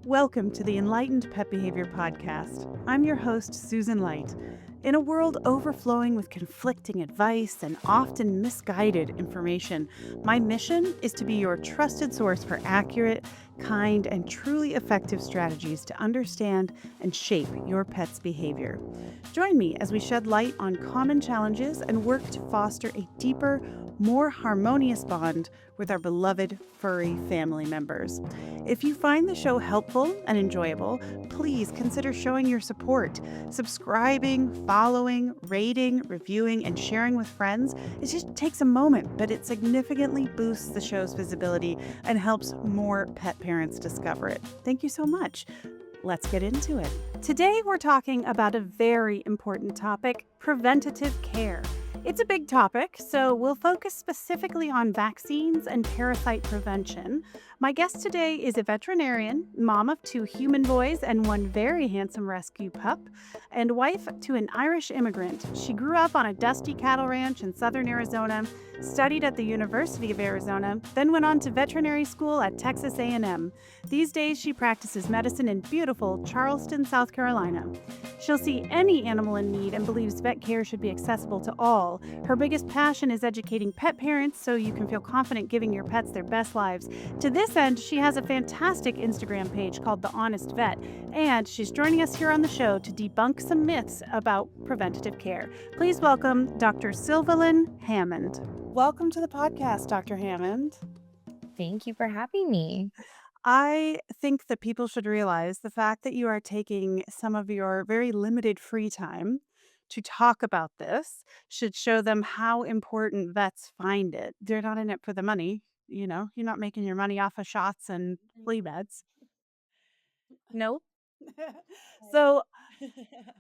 Welcome to the Enlightened Pet Behavior Podcast. I'm your host, Susan Light. In a world overflowing with conflicting advice and often misguided information, my mission is to be your trusted source for accurate, kind, and truly effective strategies to understand and shape your pet's behavior. Join me as we shed light on common challenges and work to foster a deeper, more harmonious bond with our beloved furry family members. If you find the show helpful and enjoyable, please consider showing your support, subscribing, following, rating, reviewing, and sharing with friends. It just takes a moment, but it significantly boosts the show's visibility and helps more pet parents discover it. Thank you so much. Let's get into it. Today, we're talking about a very important topic: preventative care. It's a big topic, so we'll focus specifically on vaccines and parasite prevention. My guest today is a veterinarian, mom of 2 human boys and 1 very handsome rescue pup, and wife to an Irish immigrant. She grew up on a dusty cattle ranch in southern Arizona, studied at the University of Arizona, then went on to veterinary school at Texas A&M. These days, she practices medicine in beautiful Charleston, South Carolina. She'll see any animal in need and believes vet care should be accessible to all. Her biggest passion is educating pet parents so you can feel confident giving your pets their best lives. To this end, she has a fantastic Instagram page called The Honest Vet, and she's joining us here on the show to debunk some myths about preventative care. Please welcome Dr. Sylvalyn Hammond. Welcome to the podcast, Dr. Hammond. Thank you for having me. I think that people should realize the fact that you are taking some of your very limited free time to talk about this should show them how important vets find it. They're not in it for the money. You're not making your money off of shots and flea beds. Nope. So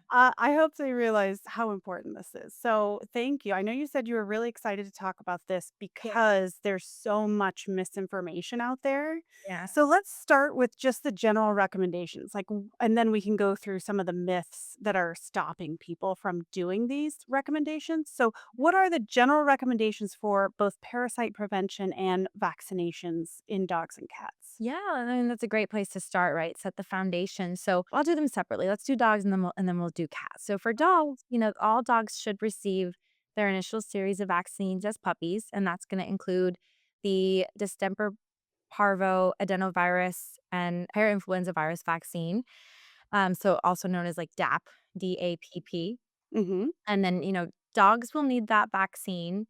I hope they realize how important this is. So thank you. I know you said you were really excited to talk about this Yeah. because there's so much misinformation out there. Yeah. So let's start with just the general recommendations, and then we can go through some of the myths that are stopping people from doing these recommendations. So, what are the general recommendations for both parasite prevention and vaccinations in dogs and cats? Yeah, I mean that's a great place to start, right? Set the foundation. So I'll do them separately. Let's do dogs and then we'll do cats. So for dogs, all dogs should receive their initial series of vaccines as puppies, and that's going to include the distemper parvo adenovirus and parainfluenza virus vaccine. So also known as like DAP, DAPP. Mm-hmm. And then, dogs will need that vaccine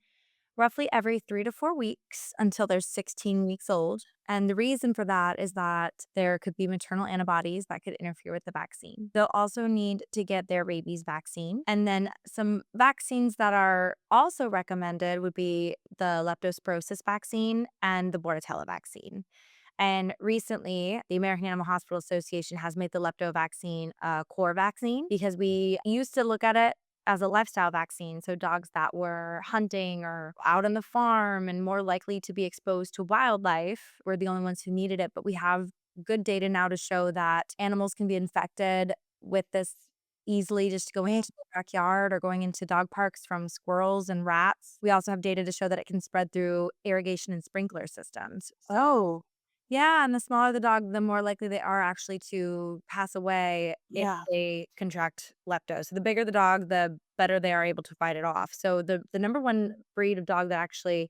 roughly every 3 to 4 weeks until they're 16 weeks old. And the reason for that is that there could be maternal antibodies that could interfere with the vaccine. They'll also need to get their rabies vaccine. And then some vaccines that are also recommended would be the leptospirosis vaccine and the Bordetella vaccine. And recently, the American Animal Hospital Association has made the lepto vaccine a core vaccine because we used to look at it as a lifestyle vaccine. So dogs that were hunting or out on the farm and more likely to be exposed to wildlife were the only ones who needed it. But we have good data now to show that animals can be infected with this easily just going into the backyard or going into dog parks from squirrels and rats. We also have data to show that it can spread through irrigation and sprinkler systems. Oh, Yeah, and the smaller the dog, the more likely they are actually to pass away if yeah. they contract lepto. So the bigger the dog, the better they are able to fight it off. So the number one breed of dog that actually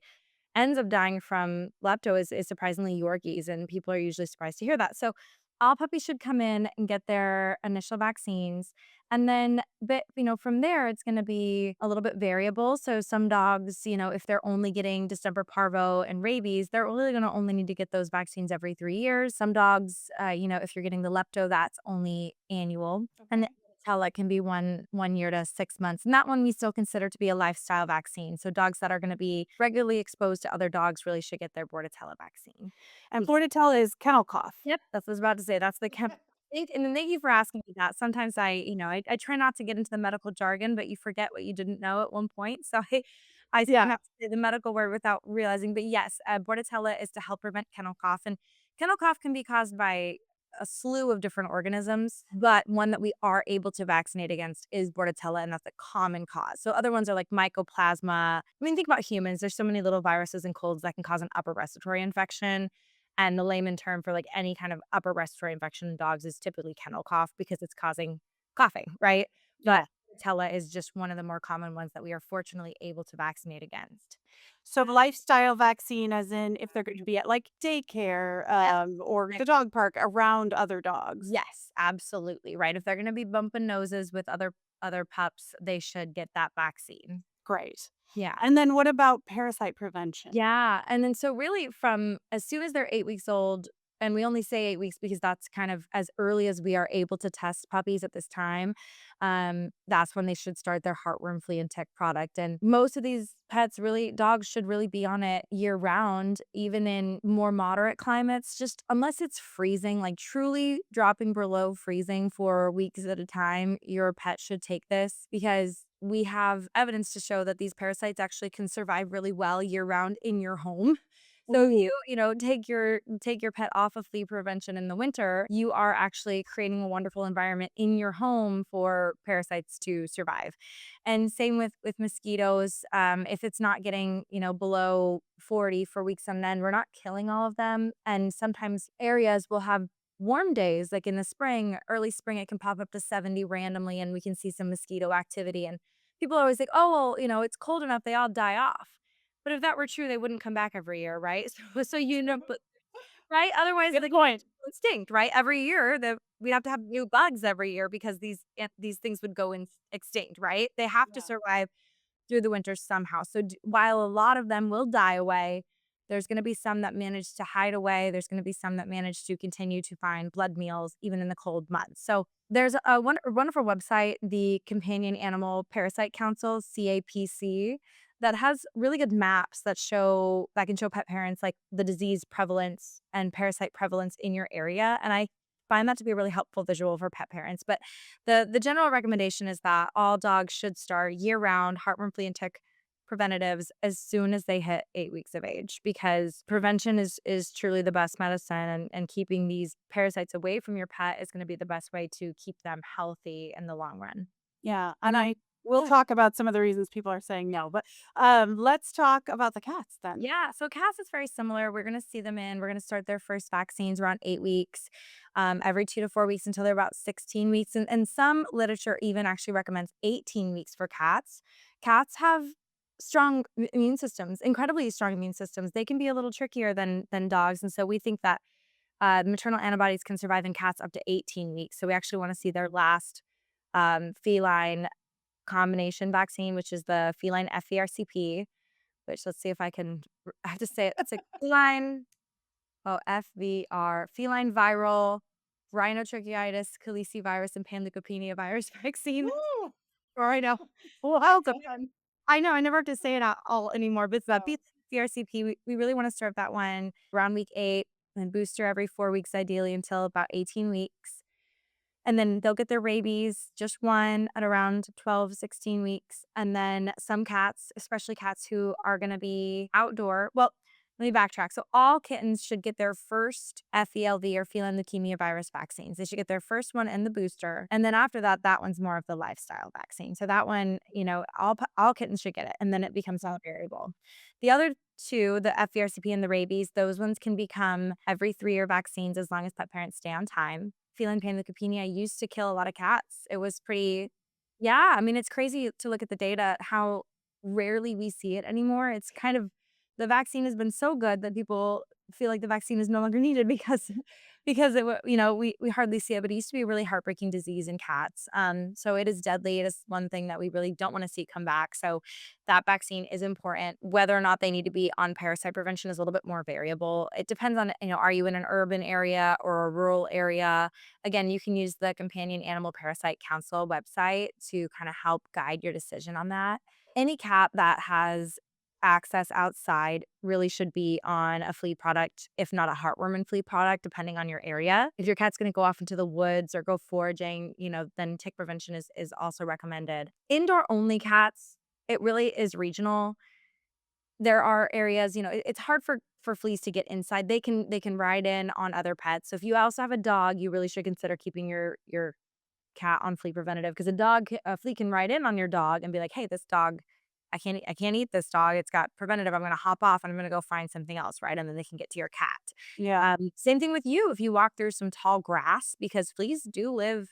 ends up dying from lepto is surprisingly Yorkies, and people are usually surprised to hear that. So all puppies should come in and get their initial vaccines. And then, but from there, it's going to be a little bit variable. So some dogs, if they're only getting distemper parvo and rabies, they're really going to only need to get those vaccines every 3 years. Some dogs, if you're getting the lepto, that's only annual. And the Tella can be 1 year to 6 months. And that one we still consider to be a lifestyle vaccine. So dogs that are going to be regularly exposed to other dogs really should get their Bordetella vaccine. And Bordetella is kennel cough. Yep, that's what I was about to say. That's the and then thank you for asking me that. Sometimes I try not to get into the medical jargon, but you forget what you didn't know at one point. So I Yeah. have to say the medical word without realizing. But yes, Bordetella is to help prevent kennel cough, and kennel cough can be caused by a slew of different organisms, but one that we are able to vaccinate against is Bordetella, and that's a common cause. So other ones are like mycoplasma. I mean, think about humans. There's so many little viruses and colds that can cause an upper respiratory infection. And the layman term for like any kind of upper respiratory infection in dogs is typically kennel cough because it's causing coughing, right? But Yeah. Tella is just one of the more common ones that we are fortunately able to vaccinate against. So the lifestyle vaccine, as in if they're going to be at like daycare or the dog park around other dogs. Yes, absolutely, right. If they're gonna be bumping noses with other pups, they should get that vaccine. Great. Yeah. And then what about parasite prevention? Yeah, and then so really from as soon as they're 8 weeks old, and we only say 8 weeks because that's kind of as early as we are able to test puppies at this time, that's when they should start their heartworm, flea, and tick product, and most of these dogs should really be on it year round, even in more moderate climates, just unless it's freezing, like truly dropping below freezing for weeks at a time, your pet should take this because we have evidence to show that these parasites actually can survive really well year round in your home. So if Ooh. take your pet off of flea prevention in the winter, you are actually creating a wonderful environment in your home for parasites to survive. And same with mosquitoes. If it's not getting below 40 for weeks on end, we're not killing all of them. And sometimes areas will have warm days, like in the spring, early spring, it can pop up to 70 randomly, and we can see some mosquito activity. And people always think, oh, well, it's cold enough, they all die off. But if that were true, they wouldn't come back every year, right? But right? Otherwise, Good they point. go extinct, right? Every year, we'd have to have new bugs every year because these things would go extinct, right? They have to Yeah. survive through the winter somehow. So while a lot of them will die away, there's going to be some that manage to hide away. There's going to be some that manage to continue to find blood meals even in the cold months. So there's a wonderful website, the Companion Animal Parasite Council (CAPC), that has really good maps that can show pet parents like the disease prevalence and parasite prevalence in your area. And I find that to be a really helpful visual for pet parents. But the general recommendation is that all dogs should start year-round heartworm, flea, and tick preventatives as soon as they hit 8 weeks of age, because prevention is truly the best medicine, and keeping these parasites away from your pet is gonna be the best way to keep them healthy in the long run. Yeah. And And I will yeah. talk about some of the reasons people are saying no, but let's talk about the cats then. Yeah, so cats is very similar. We're gonna start their first vaccines around 8 weeks, every 2 to 4 weeks until they're about 16 weeks, and some literature even actually recommends 18 weeks for cats. Cats have strong immune systems, incredibly strong immune systems. They can be a little trickier than dogs, and so we think that, maternal antibodies can survive in cats up to 18 weeks, so we actually wanna see their last, feline combination vaccine, which is the feline FVRCP, which let's see if I have to say it. It's a feline viral rhinotracheitis, calicivirus, and panleukopenia virus vaccine. Woo! Or I know. Well So done. I know I never have to say it all anymore, but it's the No. VRCP. We really want to start that one around week 8 and booster every 4 weeks, ideally until about 18 weeks. And then they'll get their rabies, just one at around 12, 16 weeks. And then some cats, especially cats who are going to be outdoor. Well, let me backtrack. So all kittens should get their first FELV or feline leukemia virus vaccines. They should get their first one and the booster. And then after that, that one's more of the lifestyle vaccine. So that one, all kittens should get it. And then it becomes all variable. The other two, the FVRCP and the rabies, those ones can become every 3-year vaccines as long as pet parents stay on time. Feline panleukopenia used to kill a lot of cats. It was pretty, yeah. I mean, it's crazy to look at the data, how rarely we see it anymore. It's kind of, the vaccine has been so good that people feel like the vaccine is no longer needed because we hardly see it, but it used to be a really heartbreaking disease in cats. So it is deadly. It is one thing that we really don't want to see come back. So that vaccine is important. Whether or not they need to be on parasite prevention is a little bit more variable. It depends on, are you in an urban area or a rural area? Again, you can use the Companion Animal Parasite Council website to kind of help guide your decision on that. Any cat that has access outside really should be on a flea product, if not a heartworm and flea product, depending on your area. If your cat's going to go off into the woods or go foraging, then tick prevention is also recommended. Indoor only cats, it really is regional. There are areas, it's hard for fleas to get inside. They can ride in on other pets. So if you also have a dog, you really should consider keeping your cat on flea preventative, because a flea can ride in on your dog and be like, hey, this dog I can't eat this dog. It's got preventative. I'm going to hop off and I'm going to go find something else, right? And then they can get to your cat. Yeah. Same thing with you. If you walk through some tall grass, because fleas do live,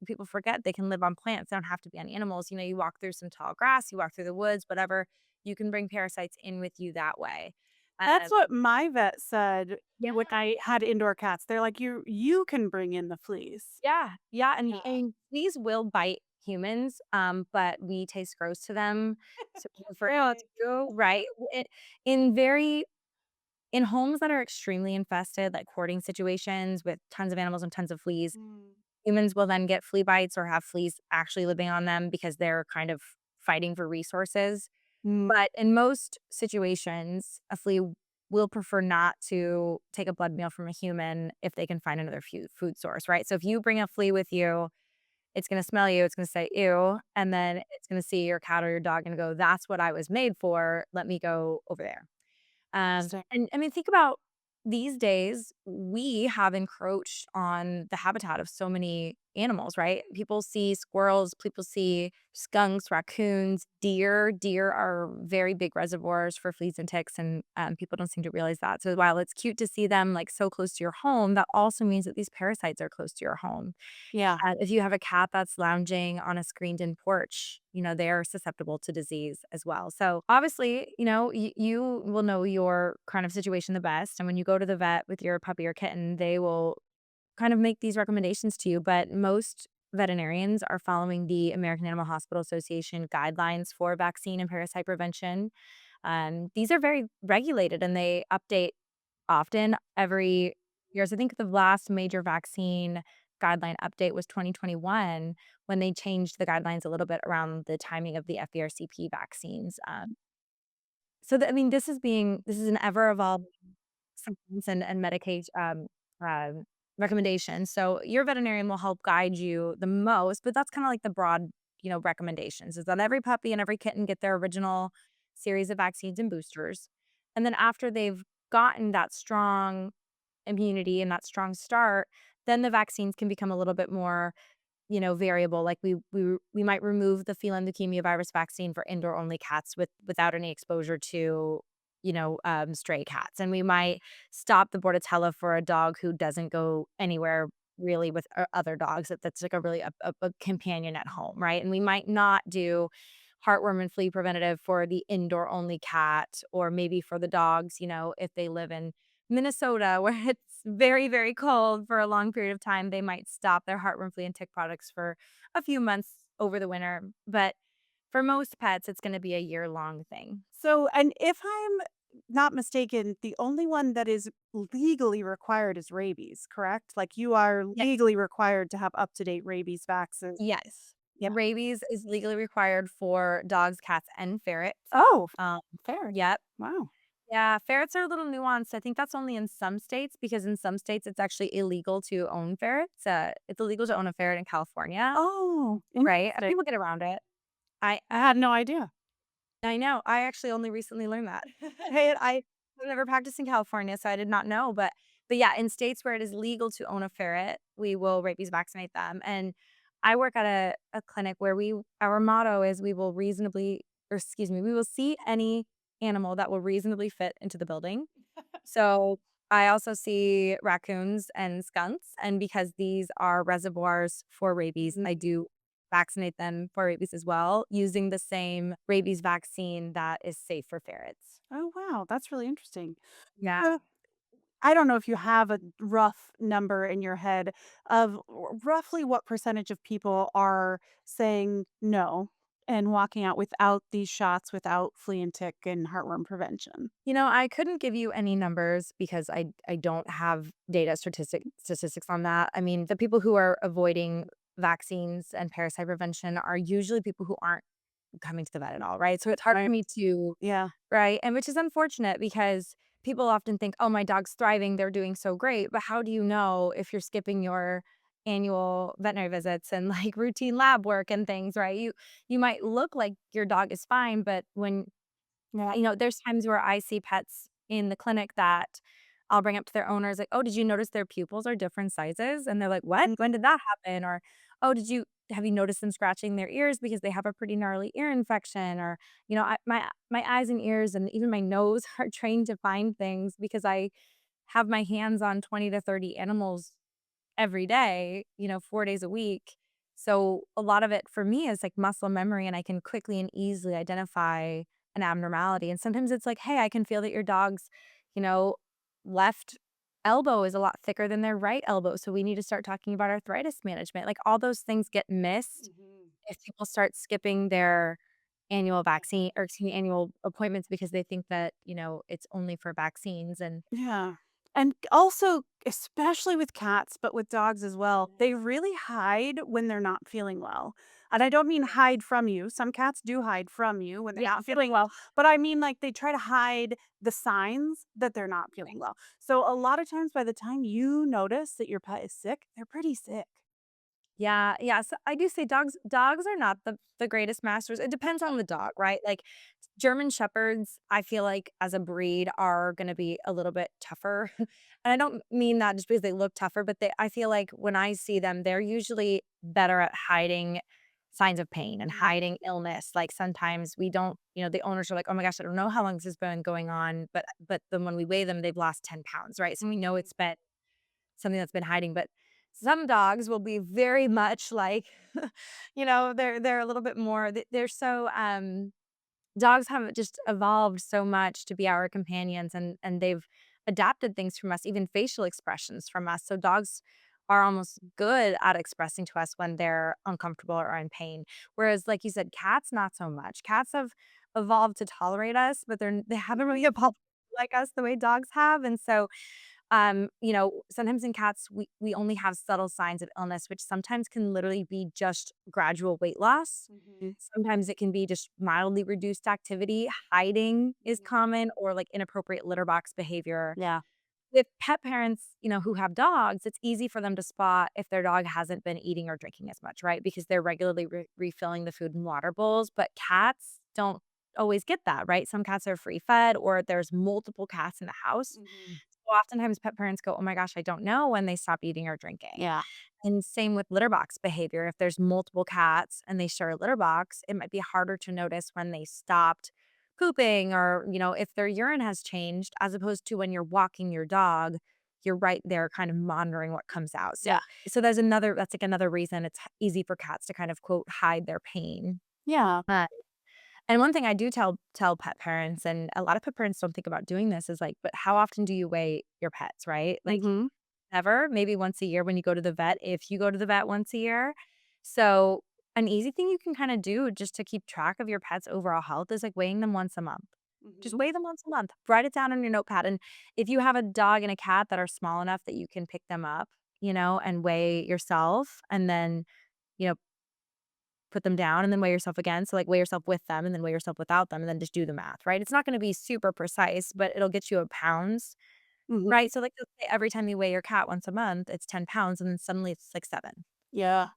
people forget they can live on plants. They don't have to be on animals. You walk through some tall grass, you walk through the woods, whatever. You can bring parasites in with you that way. That's Um, what my vet said yeah, when I had indoor cats. They're like, "You can bring in the fleas." yeah, yeah. And, Yeah. and fleas will bite humans, but we taste gross to them. So we prefer not to Really? go right. In very in homes that are extremely infested, like hoarding situations with tons of animals and tons of fleas, Mm. humans will then get flea bites or have fleas actually living on them because they're kind of fighting for resources. Mm. But in most situations, a flea will prefer not to take a blood meal from a human if they can find another food source, right? So if you bring a flea with you, it's gonna smell you, it's gonna say, "Ew," and then it's gonna see your cat or your dog and go, "That's what I was made for. Let me go over there." Interesting. And I mean, think about these days, we have encroached on the habitat of so many animals, right? People see squirrels, people see skunks, raccoons, deer. Deer are very big reservoirs for fleas and ticks, and people don't seem to realize that. So while it's cute to see them like so close to your home, that also means that these parasites are close to your home. Yeah. If you have a cat that's lounging on a screened-in porch, they're susceptible to disease as well. So, obviously, you will know your kind of situation the best, and when you go to the vet with your puppy or kitten, they will kind of make these recommendations to you, but most veterinarians are following the American Animal Hospital Association guidelines for vaccine and parasite prevention. These are very regulated, and they update often every years. I think the last major vaccine guideline update was 2021 when they changed the guidelines a little bit around the timing of the FVRCP vaccines. I mean, this is an ever evolving science and medication recommendations. So your veterinarian will help guide you the most, but that's kind of like the broad, recommendations is that every puppy and every kitten get their original series of vaccines and boosters. And then after they've gotten that strong immunity and that strong start, then the vaccines can become a little bit more, variable. Like we might remove the feline leukemia virus vaccine for indoor only cats without any exposure to, stray cats, and we might stop the Bordetella for a dog who doesn't go anywhere really with other dogs. That's like a really a companion at home, right? And we might not do heartworm and flea preventative for the indoor only cat, or maybe for the dogs, if they live in Minnesota, where it's very, very cold for a long period of time, they might stop their heartworm, flea, and tick products for a few months over the winter. But for most pets, it's going to be a year-long thing. So, and if I'm not mistaken, the only one that is legally required is rabies, correct? Like you are Yes. legally required to have up-to-date rabies vaccine. Yes. Yeah. Rabies is legally required for dogs, cats, and ferrets. Oh, Um, fair. yep. Wow. Yeah, ferrets are a little nuanced. I think that's only in some states because in some states it's actually illegal to own ferrets. It's illegal to own a ferret in California, Oh, right? interesting. People get around it. I I had no idea. I know. I actually only recently learned that. I never practiced in California, so I did not know. But yeah, in states where it is legal to own a ferret, we will rabies vaccinate them. And I work at a clinic where our motto is we will we will see any animal that will reasonably fit into the building. So I also see raccoons and skunks, and because these are reservoirs for rabies, I do vaccinate them for rabies as well, using the same rabies vaccine that is safe for ferrets. Oh, wow. That's really interesting. Yeah. Uh, I don't know if you have a rough number in your head of roughly what percentage of people are saying no and walking out without these shots, without flea and tick and heartworm prevention. I couldn't give you any numbers because I don't have data statistics on that. I mean, the people who are avoiding vaccines and parasite prevention are usually people who aren't coming to the vet at all, right? So it's hard for Right. me to Yeah. right? And which is unfortunate because people often think, "Oh, my dog's thriving, they're doing so great." But how do you know if you're skipping your annual veterinary visits and like routine lab work and things, right? You might look like your dog is fine, but when Yeah. there's times where I see pets in the clinic that I'll bring up to their owners like, "Oh, did you notice their pupils are different sizes?" And they're like, "What? When did that happen?" Or, "Oh, did you have you noticed them scratching their ears because they have a pretty gnarly ear infection? Or, my eyes and ears and even my nose are trained to find things because I have my hands on 20 to 30 animals every day, 4 days a week. So a lot of it for me is like muscle memory, and I can quickly and easily identify an abnormality. And sometimes it's like, hey, I can feel that your dog's, you know, left elbow is a lot thicker than their right elbow. So we need to start talking about arthritis management. Like all those things get missed Mhm. if people start skipping their annual vaccine or excuse me, annual appointments because they think that, it's only for vaccines. And Yeah. And also, especially with cats, but with dogs as well, they really hide when they're not feeling well. And I don't mean hide from you. Some cats do hide from you when they're yeah, not feeling well, but I mean like they try to hide the signs that they're not feeling well. So a lot of times by the time you notice that your pet is sick, they're pretty sick. yeah, yeah. So I do say dogs are not the greatest masters. It depends on the dog, right? Like German Shepherds, I feel like as a breed are gonna be a little bit tougher. And I don't mean that just because they look tougher, but I feel like when I see them, they're usually better at hiding signs of pain and hiding illness. Like sometimes we don't, the owners are like, oh my gosh, I don't know how long this has been going on, but then when we weigh them, they've lost 10 pounds, right? So we know it's been something that's been hiding. But some dogs will be very much like, they're a little bit more. They're so dogs have just evolved so much to be our companions, and they've adapted things from us, even facial expressions from us. So dogs are almost good at expressing to us when they're uncomfortable or in pain. Whereas, like you said, cats not so much. Cats have evolved to tolerate us, but they haven't really evolved like us the way dogs have. And so sometimes in cats, we only have subtle signs of illness, which sometimes can literally be just gradual weight loss. Mhm. Sometimes it can be just mildly reduced activity. Hiding is Mhm. common, or like inappropriate litter box behavior. Yeah. With pet parents, who have dogs, it's easy for them to spot if their dog hasn't been eating or drinking as much, right? Because they're regularly refilling the food and water bowls. But cats don't always get that, right? Some cats are free fed, or there's multiple cats in the house. Mhm. So oftentimes pet parents go, "Oh my gosh, I don't know when they stopped eating or drinking." Yeah. And same with litter box behavior. If there's multiple cats and they share a litter box, it might be harder to notice when they stopped pooping, or, if their urine has changed, as opposed to when you're walking your dog, you're right there kind of monitoring what comes out. Yeah. So that's like another reason it's easy for cats to kind of quote hide their pain. Yeah. Uh, and one thing I do tell pet parents, and a lot of pet parents don't think about doing this, is like, but how often do you weigh your pets, right? Like Mhm. never, maybe once a year when you go to the vet, if you go to the vet once a year. So an easy thing you can kind of do just to keep track of your pet's overall health is like weighing them once a month. Just Mhm. weigh them once a month. Write it down on your notepad. And if you have a dog and a cat that are small enough that you can pick them up, and weigh yourself, and then, you know, put them down and then weigh yourself again. So like weigh yourself with them and then weigh yourself without them and then just do the math, right? It's not going to be super precise, but it'll get you a pounds, Mhm. right? So like let's say every time you weigh your cat once a month, it's 10 pounds and then suddenly it's like 7, Yeah.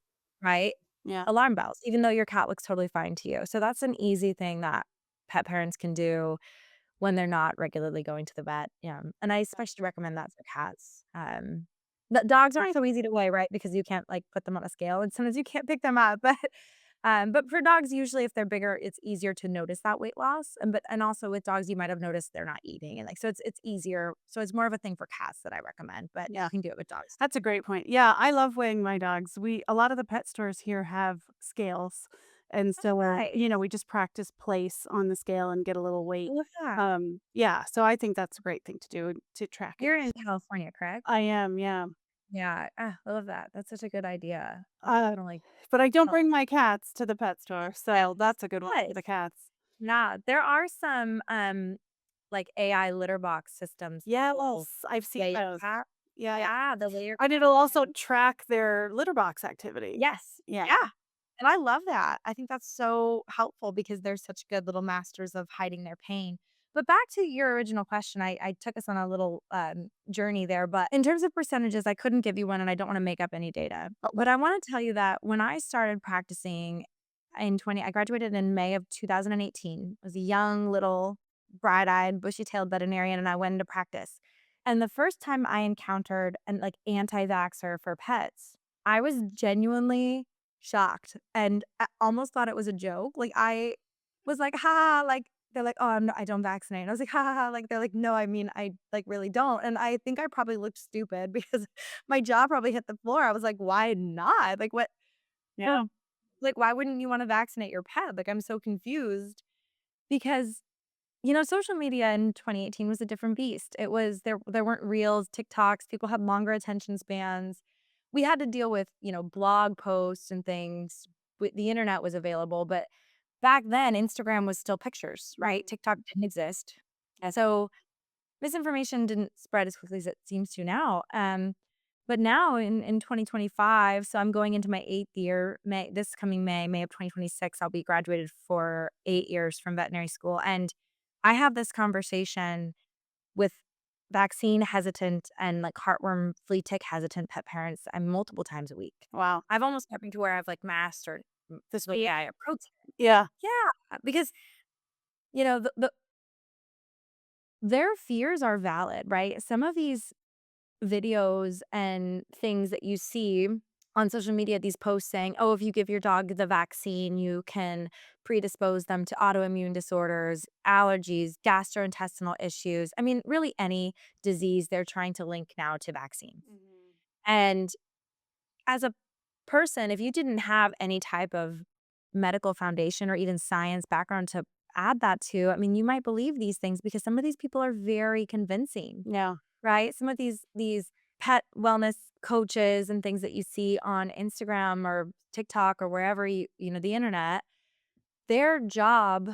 right? Yeah. Alarm bells, even though your cat looks totally fine to you. So that's an easy thing that pet parents can do when they're not regularly going to the vet. Yeah. And I especially recommend that for cats. But dogs aren't so easy to weigh, right? Because you can't like put them on a scale and sometimes you can't pick them up. But for dogs, usually if they're bigger, it's easier to notice that weight loss. And also with dogs, you might have noticed they're not eating. And like so it's easier. So it's more of a thing for cats that I recommend, but Yeah. you can do it with dogs. That's a great point. Yeah, I love weighing my dogs. A lot of the pet stores here have scales. And so, Right. we just practice place on the scale and get a little I weight. love that. Yeah, so I think that's a great thing to do to track it. You're in California, correct? I am, yeah. Yeah. I love that. That's such a good idea. I'll Uh, definitely but I don't help. bring my cats to the pet store, so that's a good one for Good. the cats. Nah, there are some, like, AI litter box systems that will Yes, I've seen weigh your those. cat. Yeah, yeah. Yeah, they'll weigh your And cat. it'll also track their litter box activity. Yes. Yeah. Yeah, and I love that. I think that's so helpful because they're such good little masters of hiding their pain. But back to your original question, I took us on a little, journey there, but in terms of percentages, I couldn't give you one, and I don't wanna make up any data. But I wanna tell you that when I started practicing I graduated in May of 2018. I was a young, little, bright-eyed, bushy-tailed veterinarian, and I went into practice. And the first time I encountered an, like, anti-vaxxer for pets, I was genuinely shocked and I almost thought it was a joke. Like, I was like, "Ha," like, they're like, "Oh, I don't vaccinate." And I was like, "Ha, ha, ha," like, they're like, "No, I mean, I, like, really don't." And I think I probably looked stupid because my jaw probably hit the floor. I was like, "Why not? Like, what for Yeah. like, why wouldn't you wanna vaccinate your pet?" Like, I'm so confused because, social media in 2018 was a different beast. It was there weren't reels, TikToks, people had longer attention spans. We had to deal with, blog posts and things. The internet was available, but back then, Instagram was still pictures, right? Mhm. TikTok didn't exist. That's So misinformation didn't spread as quickly as it seems to now. But now in 2025, so I'm going into my 8th year, this coming May of 2026, I'll be graduated for 8 years from veterinary school. And I have this conversation with vaccine hesitant and like heartworm, flea tick hesitant pet parents multiple times a week. wow. I've almost gotten to where I've like mastered this way I approach it. Yeah. Yeah, because their fears are valid, right? Some of these videos and things that you see on social media, these posts saying, oh, if you give your dog the vaccine, you can predispose them to autoimmune disorders, allergies, gastrointestinal issues. I mean, really any disease they're trying to link now to vaccines. Mhm. And as a person, if you didn't have any type of medical foundation or even science background to add that to, I mean, you might believe these things because some of these people are very convincing, Yeah. right? Some of these pet wellness coaches and things that you see on Instagram or TikTok or wherever the internet, their job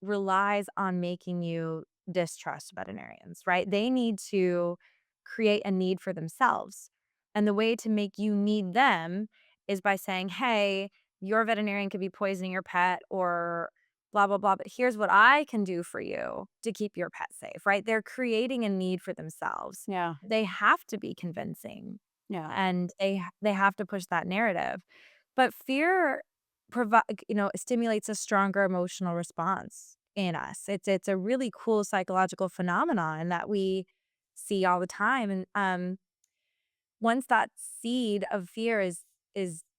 relies on making you distrust veterinarians, right? They need to create a need for themselves. And the way to make you need them is by saying, hey, your veterinarian could be poisoning your pet or blah, blah, blah. But here's what I can do for you to keep your pet safe, right? They're creating a need for themselves. Yeah. They have to be convincing Yeah. and they have to push that narrative. But fear stimulates a stronger emotional response in us. It's a really cool psychological phenomenon that we see all the time. And once that seed of fear is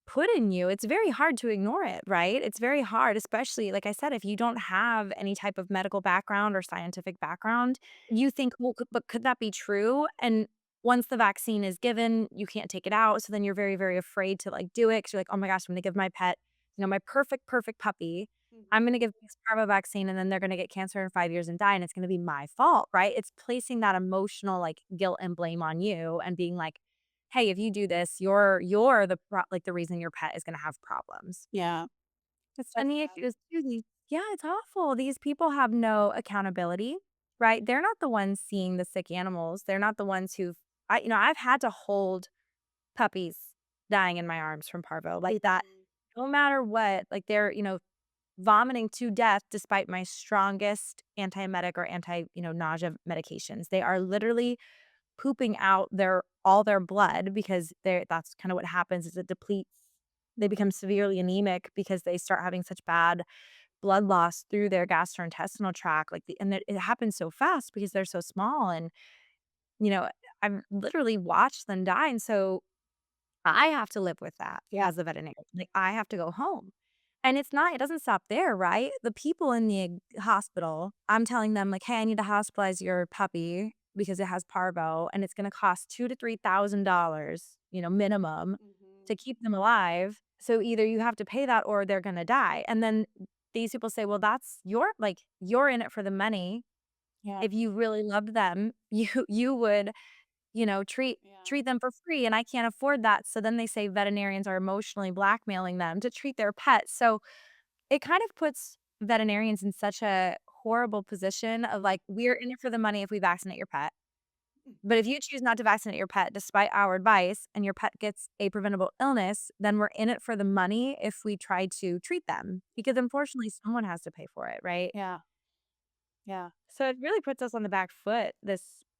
put in you, it's very hard to ignore it, right? It's very hard, especially like I said, if you don't have any type of medical background or scientific background, you think, well, but could that be true? And once the vaccine is given, you can't take it out. So then you're very, very afraid to like do it because you're like, oh my gosh, I'm gonna give my pet, my perfect, perfect puppy. I'm gonna give this parvo vaccine and then they're gonna get cancer in 5 years and die, and it's gonna be my fault, right? It's placing that emotional like guilt and blame on you and being like, hey, if you do this, you're the reason your pet is gonna have problems. Yeah. It's so And the sad. issue is too, it's awful. These people have no accountability, right? They're not the ones seeing the sick animals. They're not the ones I've had to hold puppies dying in my arms from parvo like that. Mhm. No matter what, like they're, vomiting to death despite my strongest antiemetic or nausea medications. They are literally pooping out all their blood because that's kind of what happens is it depletes. They become severely anemic because they start having such bad blood loss through their gastrointestinal tract, and it happens so fast because they're so small, and, you know, I've literally watched them die, and so I have to live with that Yeah. as a veterinarian. Like, I have to go home. And it doesn't stop there, right? The people in the hospital, I'm telling them like, "Hey, I need to hospitalize your puppy because it has parvo and it's gonna cost $2 to $3,000, minimum Mhm. to keep them alive. So either you have to pay that or they're gonna die." And then these people say, "Well, that's you're in it for the money. Yeah. If you really loved them, you would Yeah. treat them for free, and I can't afford that." So then they say veterinarians are emotionally blackmailing them to treat their pets. So it kind of puts veterinarians in such a horrible position of like, we're in it for the money if we vaccinate your pet. But if you choose not to vaccinate your pet despite our advice and your pet gets a preventable illness, then we're in it for the money if we try to treat them because unfortunately someone has to pay for it, right? Yeah. Yeah. So it really puts us on the back foot.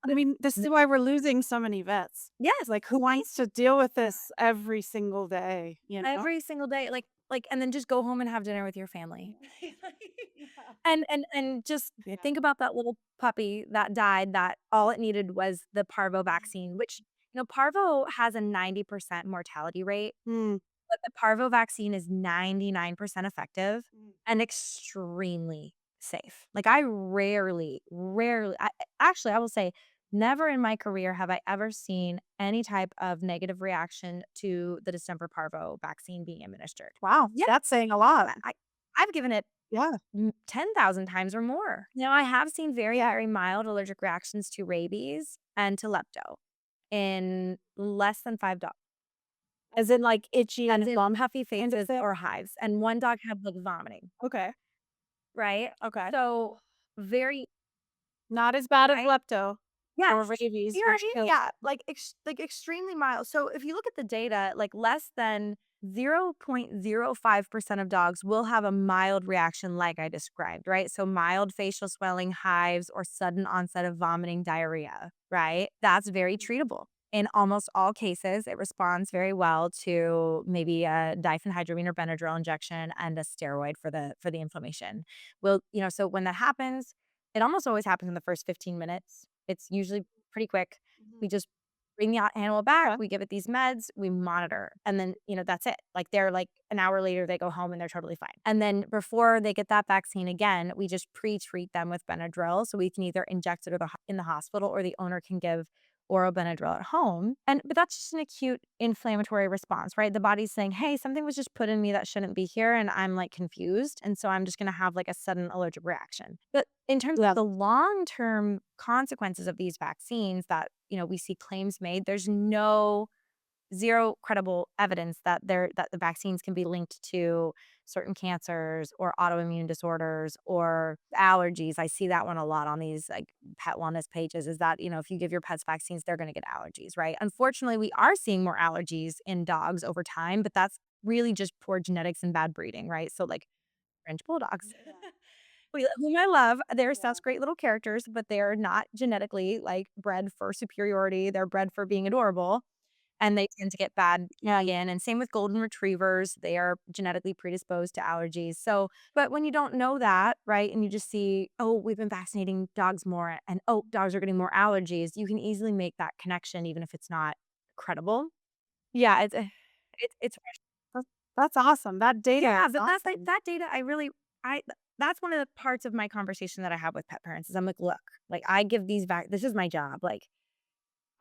I mean, this is why we're losing so many vets. Yes. Like, who wants to deal with this every single day, you know? Every single day, and then just go home and have dinner with your family. Yeah. And just Yeah. think about that little puppy that died that all it needed was the parvo vaccine, which, parvo has a 90% mortality rate. Mm. But the parvo vaccine is 99% effective Mm. and extremely safe. Like, I rarely actually, I will say never in my career have I ever seen any type of negative reaction to the December parvo vaccine being administered. Wow, Yeah, that's saying a lot. I've given it Yeah. 10,000 times or more. I have seen very mild allergic reactions to rabies and to lepto in less than 5 dogs. As in, like, itchy As and in bump puffy kind of faces thing? or hives, and one dog had, like, vomiting, Okay, right? okay. So, very Not as bad as right? lepto or Yes. rabies, You know what which I mean? kills. Yeah, like, extremely mild. So, if you look at the data, like, less than 0.05% of dogs will have a mild reaction like I described, right? So, mild facial swelling, hives, or sudden onset of vomiting, diarrhea, right? That's very treatable. In almost all cases, it responds very well to maybe a diphenhydramine or Benadryl injection and a steroid for the inflammation. So when that happens, it almost always happens in the first 15 minutes. It's usually pretty quick. Mhm. We just bring the animal back, Okay. we give it these meds, we monitor, and then, that's it. Like, they're like an hour later, they go home and they're totally fine. And then before they get that vaccine again, we just pre-treat them with Benadryl. So we can either inject it in the hospital, or the owner can give oral Benadryl at home. But that's just an acute inflammatory response, right? The body's saying, hey, something was just put in me that shouldn't be here, and I'm like confused. And so I'm just gonna have like a sudden allergic reaction. But in terms of Yeah. the long-term consequences of these vaccines that, we see claims made, there's zero credible evidence that the vaccines can be linked to certain cancers or autoimmune disorders or allergies. I see that one a lot on these like pet wellness pages, is that, if you give your pets vaccines, they're going to get allergies, right? Unfortunately, we are seeing more allergies in dogs over time, but that's really just poor genetics and bad breeding, right? So like French bulldogs. Yeah. Whom I love, they're Yeah. such great little characters, but they're not genetically like bred for superiority. They're bred for being adorable, and they tend to get bad Yeah. skin, and same with golden retrievers, they are genetically predisposed to allergies. So, but when you don't know that, right, and you just see, "Oh, we've been vaccinating dogs more, and, oh, dogs are getting more allergies," you can easily make that connection even if it's not credible. Yeah, it's That's that's awesome. That data yeah, is but that's like awesome. that data I that's one of the parts of my conversation that I have with pet parents is I'm like, "Look, like, I give these this is my job, like,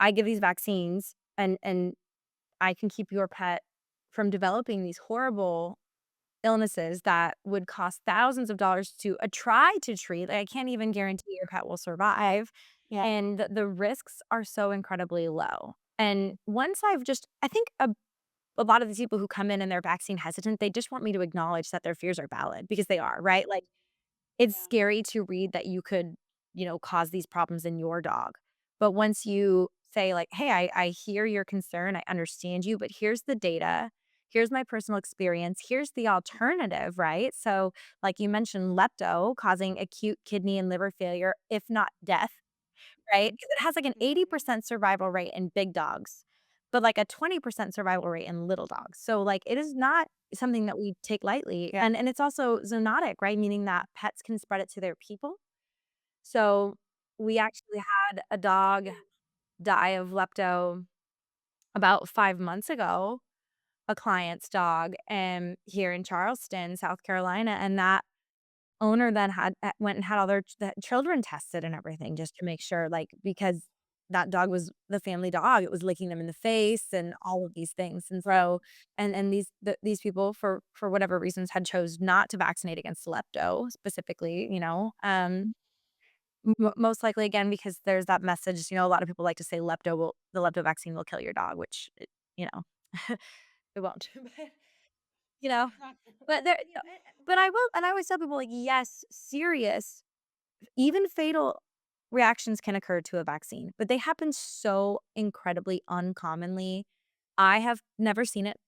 I give these vaccines, and I can keep your pet from developing these horrible illnesses that would cost thousands of dollars to try to treat. Like, I can't even guarantee your pet will survive, Yeah. and the risks are so incredibly low. And once I think a lot of these people who come in and they're vaccine hesitant, they just want me to acknowledge that their fears are valid because they are, right? Like, it's Yeah. scary to read that you could, cause these problems in your dog. But once you say, like, hey, I hear your concern, I understand you, but here's the data. Here's my personal experience. Here's the alternative, right? So, like you mentioned, lepto causing acute kidney and liver failure, if not death, right? Because it has like an Mhm. 80% survival rate in big dogs, but like a 20% survival rate in little dogs. So, like, it is not something that we take lightly. Yeah. And it's also zoonotic, right? Meaning that pets can spread it to their people. So, we actually had a dog die of lepto about 5 months ago, a client's dog, here in Charleston, South Carolina, and that owner then went and had all their children tested and everything just to make sure, like, because that dog was the family dog, it was licking them in the face and all of these things, and so these people for whatever reasons had chose not to vaccinate against lepto specifically, most likely again because there's that message, a lot of people like to say the lepto vaccine will kill your dog, which you know, it won't. You know? But but I will, and I always tell people, like, yes, serious, even fatal reactions can occur to a vaccine, but they happen so incredibly uncommonly. I have never seen it.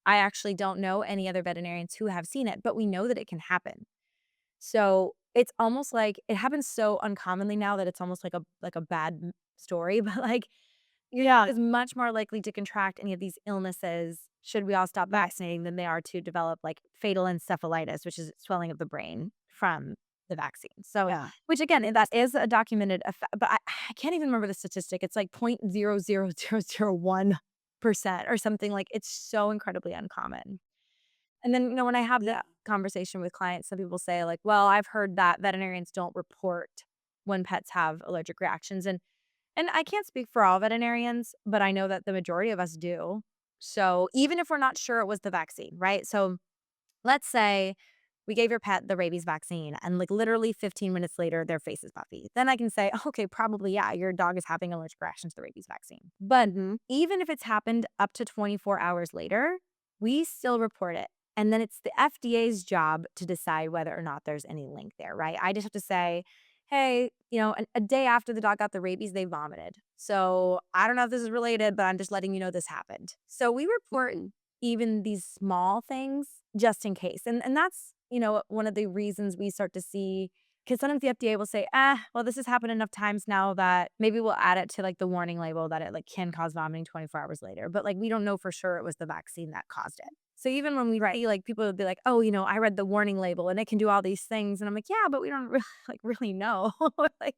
I actually don't know any other veterinarians who have seen it, but we know that it can happen. So, it's almost like it happens so uncommonly now that it's almost like a bad story, but, like, your dog Yeah. is much more likely to contract any of these illnesses should we all stop vaccinating than they are to develop, like, fatal encephalitis, which is swelling of the brain from the vaccine. So, Yeah. which again, that is a documented effect, but I can't even remember the statistic. It's like 0.00001 or something. Like, it's so incredibly uncommon. And then, when I have that conversation with clients, some people say like, well, I've heard that veterinarians don't report when pets have allergic reactions. And I can't speak for all veterinarians, but I know that the majority of us do. So even if we're not sure it was the vaccine, right? So let's say we gave your pet the rabies vaccine and like literally 15 minutes later, their face is puffy. Then I can say, okay, probably, yeah, your dog is having allergic reaction to the rabies vaccine. But even if it's happened up to 24 hours later, we still report it. And then it's the FDA's job to decide whether or not there's any link there, right? I just have to say, hey, a day after the dog got the rabies, they vomited. So I don't know if this is related, but I'm just letting you know this happened. So we report even these small things just in case. And that's, one of the reasons we start to see, because sometimes the FDA will say, well, this has happened enough times now that maybe we'll add it to like the warning label that it like can cause vomiting 24 hours later. But like, we don't know for sure it was the vaccine that caused it. So even when we see like people would be like, oh, I read the warning label and it can do all these things. And I'm like, yeah, but we don't really, really know. Like,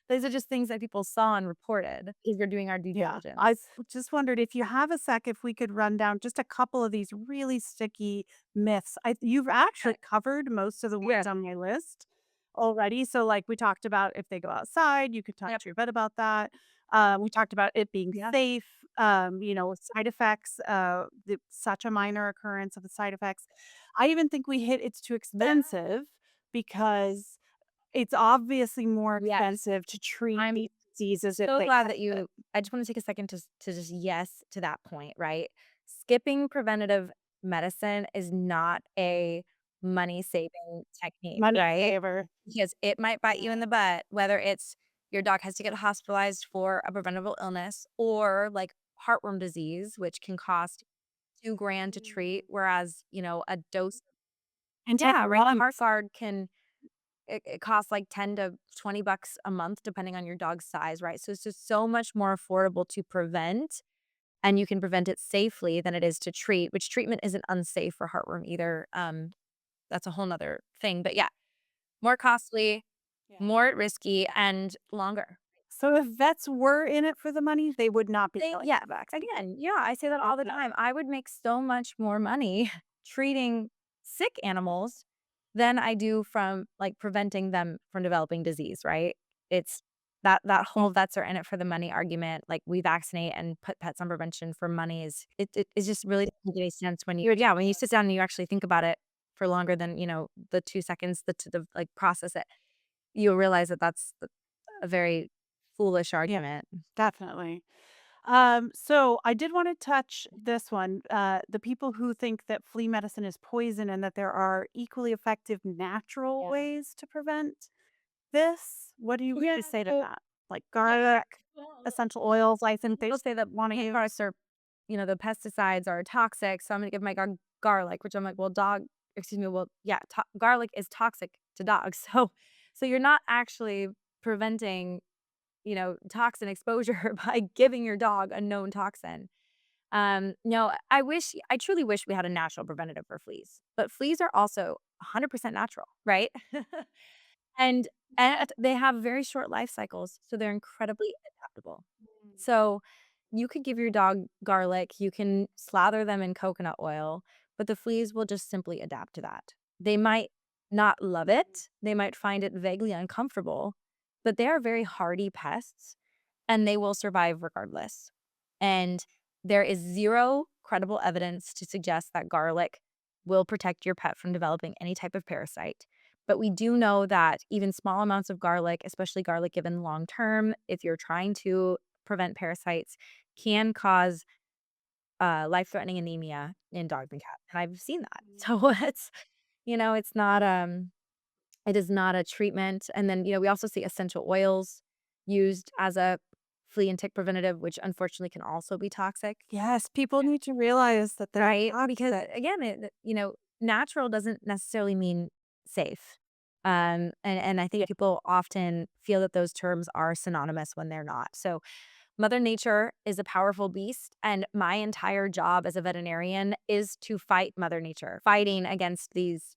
these are just things that people saw and reported if you're doing our due Yeah. diligence. I just wondered if you have a sec, if we could run down just a couple of these really sticky myths. You've actually covered most of the ones on my list already. So, like we talked about, if they go outside, you could talk to your vet about that. We talked about it being safe. Side effects. Such a minor occurrence of the side effects. I even think we hit it's too expensive because it's obviously more Yes. expensive to treat I'm these diseases if so they glad that I just want to take a second to just yes to that point, right? Skipping preventative medicine is not a money-saving technique, money right? saver. Because it might bite you in the butt, whether it's your dog has to get hospitalized for a preventable illness or like heartworm disease, which can cost 2 grand to treat, whereas, a dose. And Yeah, right. $10. Heartgard it costs like 10 to $20 a month depending on your dog's size, right? So it's just so much more affordable to prevent, and you can prevent it safely than it is to treat, which treatment isn't unsafe for heartworm either. That's a whole nother thing. But yeah, more costly, more risky, and longer. So if vets were in it for the money, they would not be selling Yeah, the vaccine. again, yeah, I say that all the time. I would make so much more money treating sick animals than I do from like preventing them from developing disease, right? It's that whole vets are in it for the money argument. Like, we vaccinate and put pets on prevention for money it just really doesn't make any sense when you sit down and you actually think about it for longer than, the 2 seconds to like process it. You'll realize that that's a very foolish argument. Definitely. So I did want to touch this one. The people who think that flea medicine is poison and that there are equally effective natural ways to prevent this. What do you have to say to that? Like garlic, essential oils, I think they They'll say that want to use. products are, the pesticides are toxic. So I'm going to give my dog garlic, which I'm like, well, yeah, garlic is toxic to dogs. So you're not actually preventing, toxin exposure by giving your dog a known toxin. No, I truly wish we had a natural preventative for fleas, but fleas are also 100% natural, right? And they have very short life cycles, so they're incredibly adaptable. So you could give your dog garlic, you can slather them in coconut oil, but the fleas will just simply adapt to that. They might not love it, they might find it vaguely uncomfortable, but they are very hardy pests and they will survive regardless. And there is zero credible evidence to suggest that garlic will protect your pet from developing any type of parasite. But we do know that even small amounts of garlic, especially garlic given long term, if you're trying to prevent parasites, can cause life-threatening anemia in dogs and cats. And I've seen that. So it's not it is not a treatment. And then, we also see essential oils used as a flea and tick preventative, which unfortunately can also be toxic. Yes, people need to realize that they're Right? Because again, natural doesn't necessarily mean safe. And I think people often feel that those terms are synonymous when they're not. So Mother Nature is a powerful beast, and my entire job as a veterinarian is to fight Mother Nature, fighting against these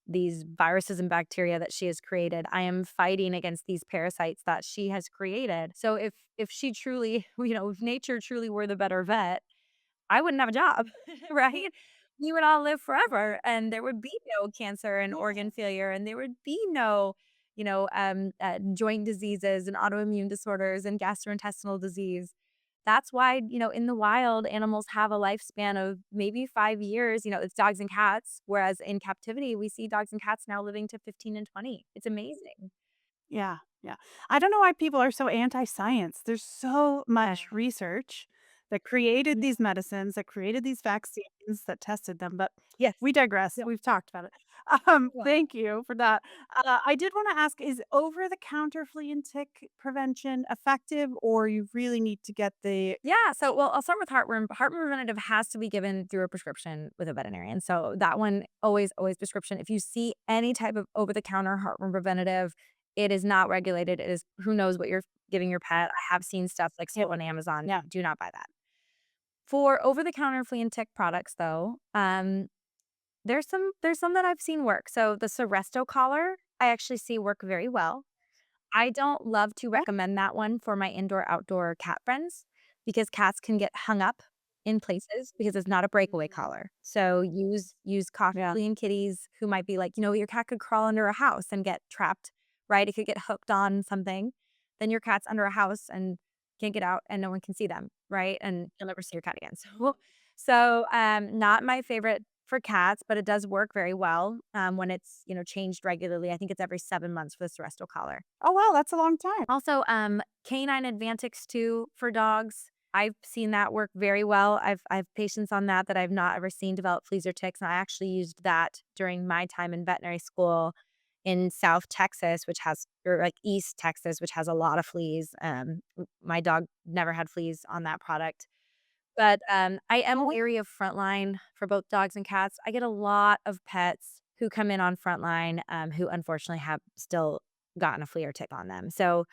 viruses and bacteria that she has created. I am fighting against these parasites that she has created. So if she truly, if nature truly were the better vet, I wouldn't have a job, right? We would all live forever, and there would be no cancer and organ failure, and there would be no, joint diseases and autoimmune disorders and gastrointestinal disease. That's why, in the wild, animals have a lifespan of maybe 5 years. It's dogs and cats, whereas in captivity, we see dogs and cats now living to 15 and 20. It's amazing. Yeah, yeah. I don't know why people are so anti-science. There's so Yeah. much research that created these medicines, that created these vaccines, that tested them, but Yes. we digress. Yeah. We've talked about it. Well, Thank you for that. I did want to ask, is over-the-counter flea and tick prevention effective, or you really need to get the yeah. So, well, I'll start with heartworm. Heartworm preventative has to be given through a prescription with a veterinarian. So that one always, always prescription. If you see any type of over-the-counter heartworm preventative, it is not regulated. It is who knows what you're giving your pet. I have seen stuff like sold on Amazon. Yeah. Do not buy that. For over-the-counter flea and tick products, though, there's some that I've seen work. So the Seresto collar, I actually see work very well. I don't love to recommend that one for my indoor-outdoor cat friends because cats can get hung up in places because it's not a breakaway collar. So use caution Yeah. flea and kitties who might be like, your cat could crawl under a house and get trapped, right? It could get hooked on something. Then your cat's under a house and can't get out and no one can see them, right? And you'll never see your cat again. So, not my favorite for cats, but it does work very well when it's changed regularly. I think it's every 7 months for the Seresto collar. Oh, wow, that's a long time. Also, canine Advantix too for dogs. I've seen that work very well. I've patients on that I've not ever seen develop fleas or ticks, and I actually used that during my time in veterinary school in South Texas, or like East Texas, which has a lot of fleas. My dog never had fleas on that product. But, I am wary of frontline for both dogs and cats. I get a lot of pets who come in on frontline, who unfortunately have still gotten a flea or tick on them. So,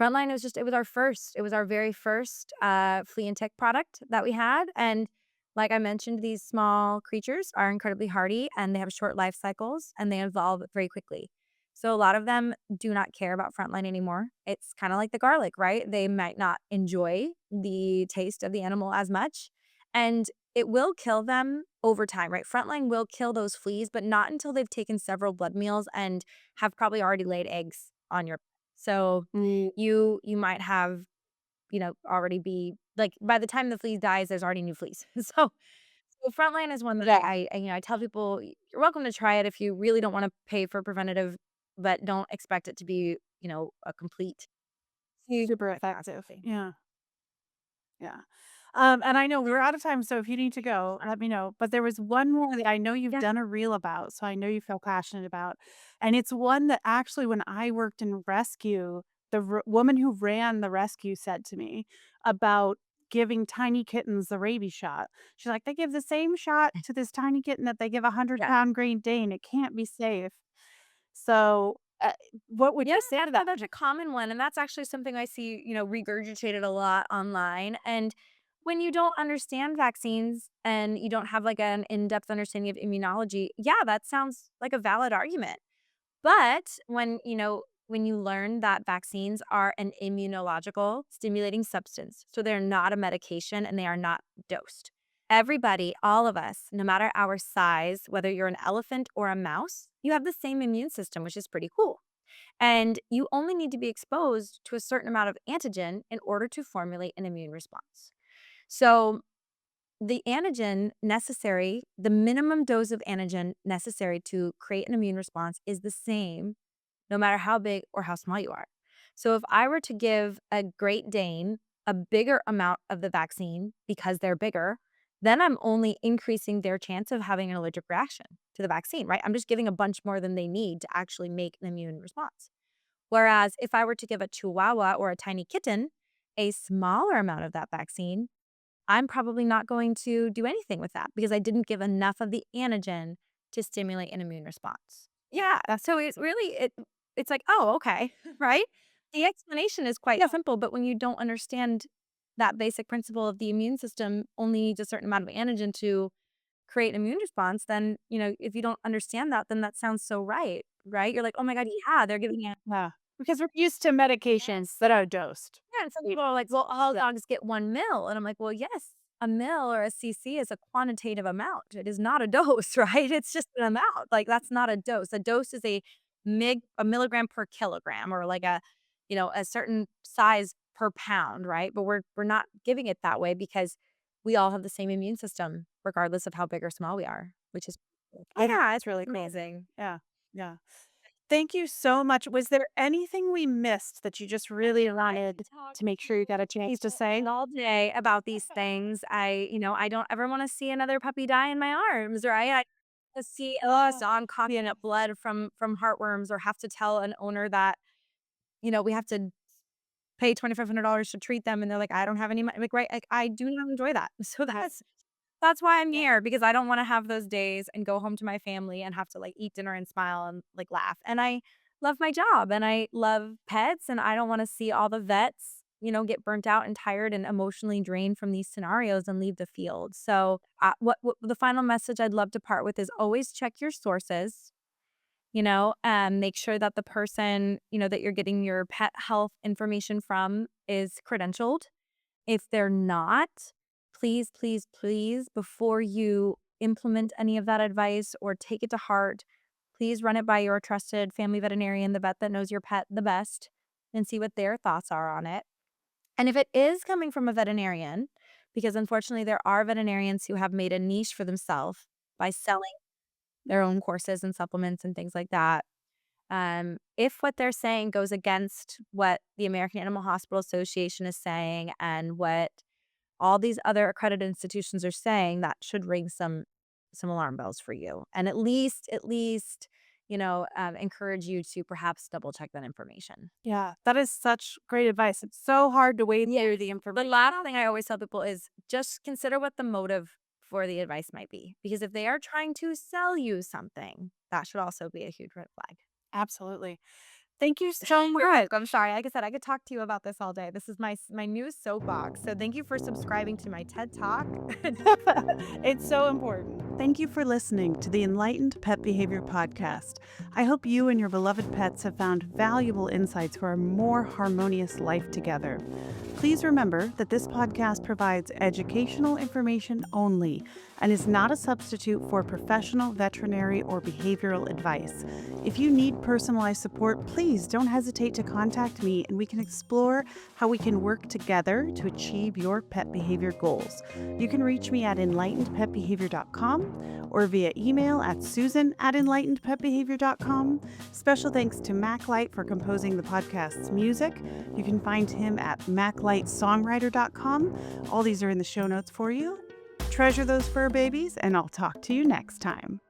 frontline it was our very first, flea and tick product that we had, and like I mentioned, these small creatures are incredibly hardy, and they have short life cycles, and they evolve very quickly. So, a lot of them do not care about frontline anymore. It's kinda like the garlic, right? They might not enjoy the taste of the animal as much, and it will kill them over time, right? Frontline will kill those fleas, but not until they've taken several blood meals and have probably already laid eggs on your so Mm, you might have, already be like, by the time the flea dies, there's already new fleas. So Frontline is one that yeah. I tell people, "You're welcome to try it if you really don't wanna pay for preventative, but don't expect it to be, a complete huge Super effective. catastrophe." Yeah. Yeah. And I know we're out of time, so if you need to go, let me know. But there was one more that I know you've Yeah. done a reel about, so I know you feel passionate about. And it's one that actually, when I worked in rescue, the woman who ran the rescue said to me about giving tiny kittens the rabies shot. She's like, they give the same shot to this tiny kitten that they give a 100 Yeah. pound Great Dane. It can't be safe. So, what would Yeah, you say to that? that's a common one, and that's actually something I see, regurgitated a lot online, and when you don't understand vaccines and you don't have, like, an in-depth understanding of immunology, yeah, that sounds like a valid argument. But when you learn that vaccines are an immunological stimulating substance, so they're not a medication and they are not dosed. Everybody, all of us, no matter our size, whether you're an elephant or a mouse, you have the same immune system, which is pretty cool. And you only need to be exposed to a certain amount of antigen in order to formulate an immune response. So, the minimum dose of antigen necessary to create an immune response is the same no matter how big or how small you are. So if I were to give a Great Dane a bigger amount of the vaccine because they're bigger, then I'm only increasing their chance of having an allergic reaction to the vaccine, right? I'm just giving a bunch more than they need to actually make an immune response. Whereas if I were to give a Chihuahua or a tiny kitten a smaller amount of that vaccine, I'm probably not going to do anything with that because I didn't give enough of the antigen to stimulate an immune response. Yeah, so it's like, "Oh, okay." Right? The explanation is quite simple, but when you don't understand that basic principle of the immune system only needs a certain amount of antigen to create an immune response, then, if you don't understand that, then that sounds so right? You're like, "Oh my god, yeah, they're giving it." Yeah. Because we're used to medications that are dosed. Yeah, and some people are like, "Well, all dogs get 1 mil," and I'm like, "Well, yes, a mil or a cc is a quantitative amount. It is not a dose, right? It's just an amount. Like, that's not a dose. A dose is a milligram per kilogram, or like a certain size per pound, right? But we're not giving it that way because we all have the same immune system, regardless of how big or small we are, which is yeah, it's really amazing. Yeah. Yeah. Thank you so much. Was there anything we missed that you just really wanted to make sure you got a chance to say? All day about these things. I don't ever want to see another puppy die in my arms, right? I to see us on coughing up blood from heartworms, or have to tell an owner that, we have to pay $2,500 to treat them, and they're like, I don't have any money. Like, right? Like, I do not enjoy that. So that's why I'm here, because I don't want to have those days and go home to my family and have to like eat dinner and smile and like laugh. And I love my job and I love pets, and I don't want to see all the vets, get burnt out and tired and emotionally drained from these scenarios and leave the field. So, what the final message I'd love to part with is always check your sources. Make sure that the person, that you're getting your pet health information from is credentialed. If they're not, please, please, please, before you implement any of that advice or take it to heart, please run it by your trusted family veterinarian, the vet that knows your pet the best, and see what their thoughts are on it. And if it is coming from a veterinarian, because unfortunately there are veterinarians who have made a niche for themselves by selling their own courses and supplements and things like that. If what they're saying goes against what the American Animal Hospital Association is saying and what all these other accredited institutions are saying, that should ring some alarm bells for you, and at least encourage you to perhaps double check that information. Yeah, that is such great advice. It's so hard to wade through the The information. last thing I always tell people is just consider what the motive for the advice might be, because if they are trying to sell you something, that should also be a huge red flag. Absolutely. Thank you so much. I'm sorry. Like I said, I could talk to you about this all day. This is my new soapbox. So thank you for subscribing to my TED Talk. It's so important. Thank you for listening to the Enlightened Pet Behavior Podcast. I hope you and your beloved pets have found valuable insights for a more harmonious life together. Please remember that this podcast provides educational information only and is not a substitute for professional veterinary or behavioral advice. If you need personalized support, please don't hesitate to contact me and we can explore how we can work together to achieve your pet behavior goals. You can reach me at enlightenedpetbehavior.com or via email at susan@enlightenedpetbehavior.com. Special thanks to Mac Light for composing the podcast's music. You can find him at maclightsongwriter.com. All these are in the show notes for you. Treasure those fur babies, and I'll talk to you next time.